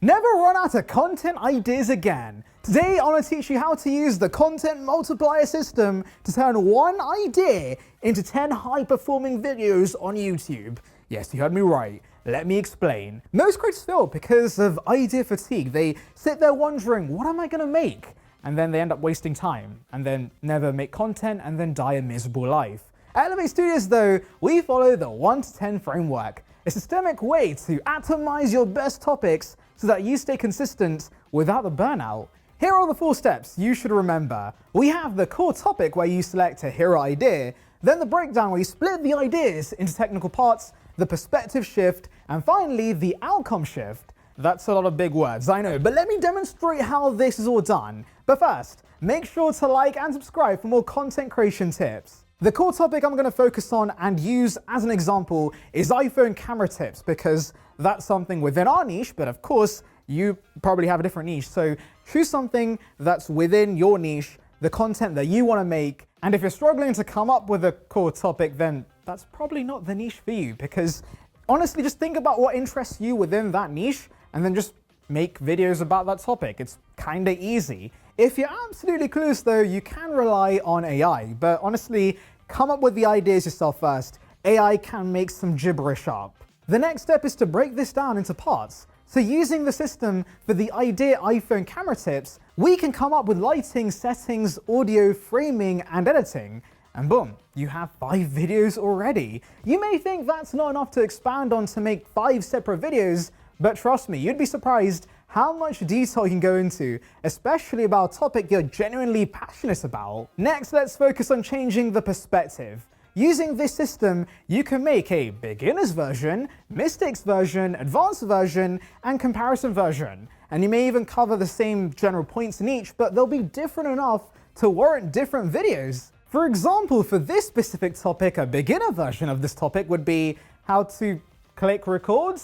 Never run out of content ideas again. Today, I want to teach you how to use the Content Multiplier System to turn one idea into 10 high-performing videos on YouTube. Yes, you heard me right. Let me explain. Most creators fail because of idea fatigue. They sit there wondering, what am I going to make? And then they end up wasting time, and then never make content, and then die a miserable life. At Elevate Studios, though, we follow the 1 to 10 framework, a systemic way to atomize your best topics so that you stay consistent without the burnout. Here are the 4 steps you should remember. We have the core topic where you select a hero idea, then the breakdown where you split the ideas into technical parts, the perspective shift, and finally the outcome shift. That's a lot of big words, I know, but let me demonstrate how this is all done. But first, make sure to like and subscribe for more content creation tips. The core topic I'm going to focus on and use as an example is iPhone camera tips, because that's something within our niche, but of course you probably have a different niche. So choose something that's within your niche, the content that you want to make. And if you're struggling to come up with a core topic, then that's probably not the niche for you, because honestly, just think about what interests you within that niche and then just make videos about that topic. It's kind of easy. If you're absolutely clueless though, you can rely on AI, but honestly, come up with the ideas yourself first. AI can make some gibberish up. The next step is to break this down into parts. So using the system for the idea iPhone camera tips, we can come up with lighting, settings, audio, framing, and editing. And boom, you have 5 videos already. You may think that's not enough to expand on to make 5 separate videos, but trust me, you'd be surprised how much detail you can go into, especially about a topic you're genuinely passionate about. Next, let's focus on changing the perspective. Using this system, you can make a beginner's version, mistakes version, advanced version, and comparison version. And you may even cover the same general points in each, but they'll be different enough to warrant different videos. For example, for this specific topic, a beginner version of this topic would be how to click record.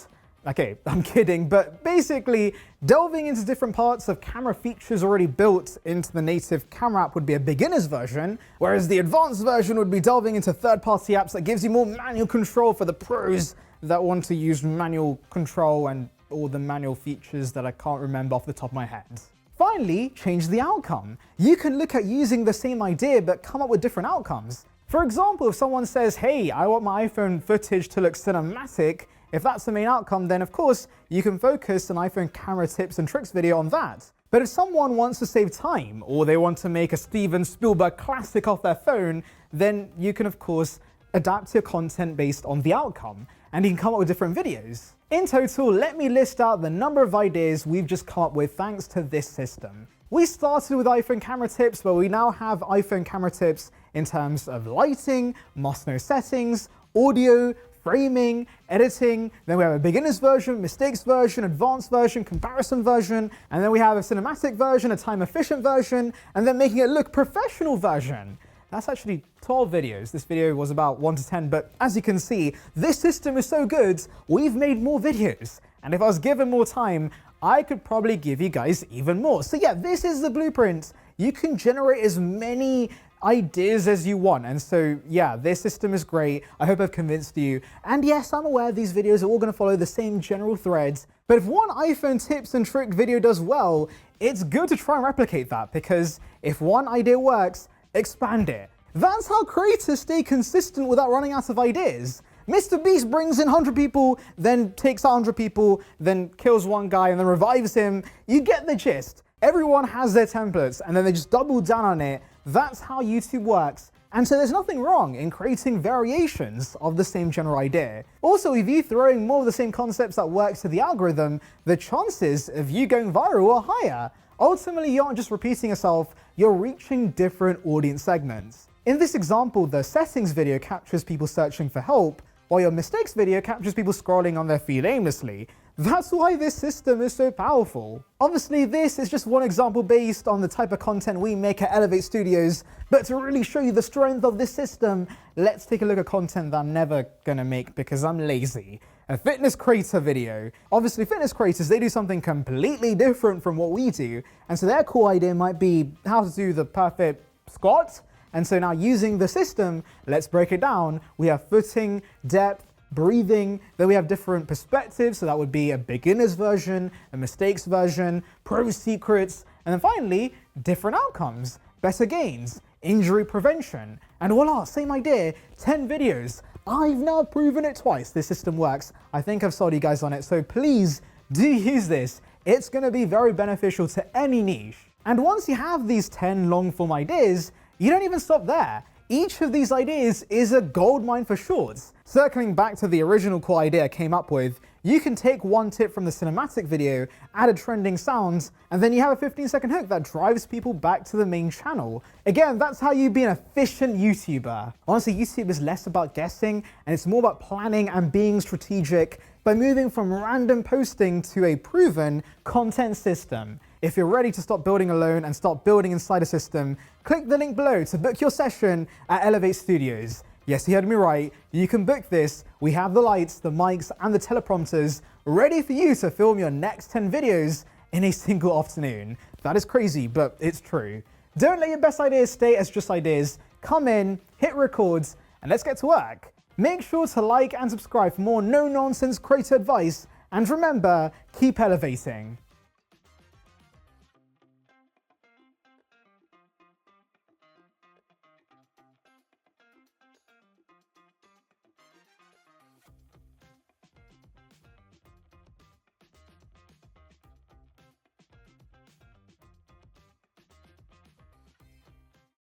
Okay, I'm kidding, but basically delving into different parts of camera features already built into the native camera app would be a beginner's version, whereas the advanced version would be delving into third-party apps that gives you more manual control for the pros that want to use manual control and all the manual features that I can't remember off the top of my head. Finally, change the outcome. You can look at using the same idea but come up with different outcomes. For example, if someone says, hey, I want my iPhone footage to look cinematic, if that's the main outcome, then of course you can focus an iPhone camera tips and tricks video on that. But if someone wants to save time, or they want to make a Steven Spielberg classic off their phone, then you can of course adapt your content based on the outcome, and you can come up with different videos. In total, let me list out the number of ideas we've just come up with thanks to this system. We started with iPhone camera tips, but we now have iPhone camera tips in terms of lighting, must-know settings, audio, framing, editing, then we have a beginner's version, mistakes version, advanced version, comparison version, and then we have a cinematic version, a time-efficient version, and then making it look professional version. That's actually 12 videos. This video was about 1 to 10, but as you can see, this system is so good, we've made more videos. And if I was given more time, I could probably give you guys even more. So yeah, this is the blueprint. You can generate as many ideas as you want, and so yeah, this system is great. I hope I've convinced you. And yes, I'm aware these videos are all going to follow the same general threads, but if one iPhone tips and trick video does well, it's good to try and replicate that, because if one idea works, expand it. That's how creators stay consistent without running out of ideas. Mr. Beast brings in 100 people, then takes out 100 people, then kills one guy and then revives him. You get the gist. Everyone has their templates and then they just double down on it. That's how YouTube works. And so there's nothing wrong in creating variations of the same general idea. Also, if you throwing more of the same concepts that works to the algorithm, the chances of you going viral are higher. Ultimately, you aren't just repeating yourself, you're reaching different audience segments. In this example, the settings video captures people searching for help, while your mistakes video captures people scrolling on their feed aimlessly. That's why this system is so powerful. Obviously, this is just one example based on the type of content we make at Elevate Studios, but to really show you the strength of this system, let's take a look at content that I'm never gonna make because I'm lazy. A fitness creator video. Obviously, fitness creators, they do something completely different from what we do, and so their core idea might be how to do the perfect squat. And so now using the system, let's break it down. We have footing, depth, breathing. Then we have different perspectives, so that would be a beginner's version, a mistakes version, pro secrets, and then finally, different outcomes, better gains, injury prevention, and voila, same idea, 10 videos. I've now proven it twice. This system works. I think I've sold you guys on it, so please do use this. It's going to be very beneficial to any niche. And once you have these 10 long form ideas, you don't even stop there. Each of these ideas is a goldmine for shorts. Circling back to the original core idea I came up with, you can take one tip from the cinematic video, add a trending sound, and then you have a 15-second hook that drives people back to the main channel. Again, that's how you be an efficient YouTuber. Honestly, YouTube is less about guessing, and it's more about planning and being strategic by moving from random posting to a proven content system. If you're ready to stop building alone and start building inside a system, click the link below to book your session at Elevate Studios. Yes, you heard me right. You can book this. We have the lights, the mics, and the teleprompters ready for you to film your next 10 videos in a single afternoon. That is crazy, but it's true. Don't let your best ideas stay as just ideas. Come in, hit records, and let's get to work. Make sure to like and subscribe for more no-nonsense creator advice. And remember, keep elevating.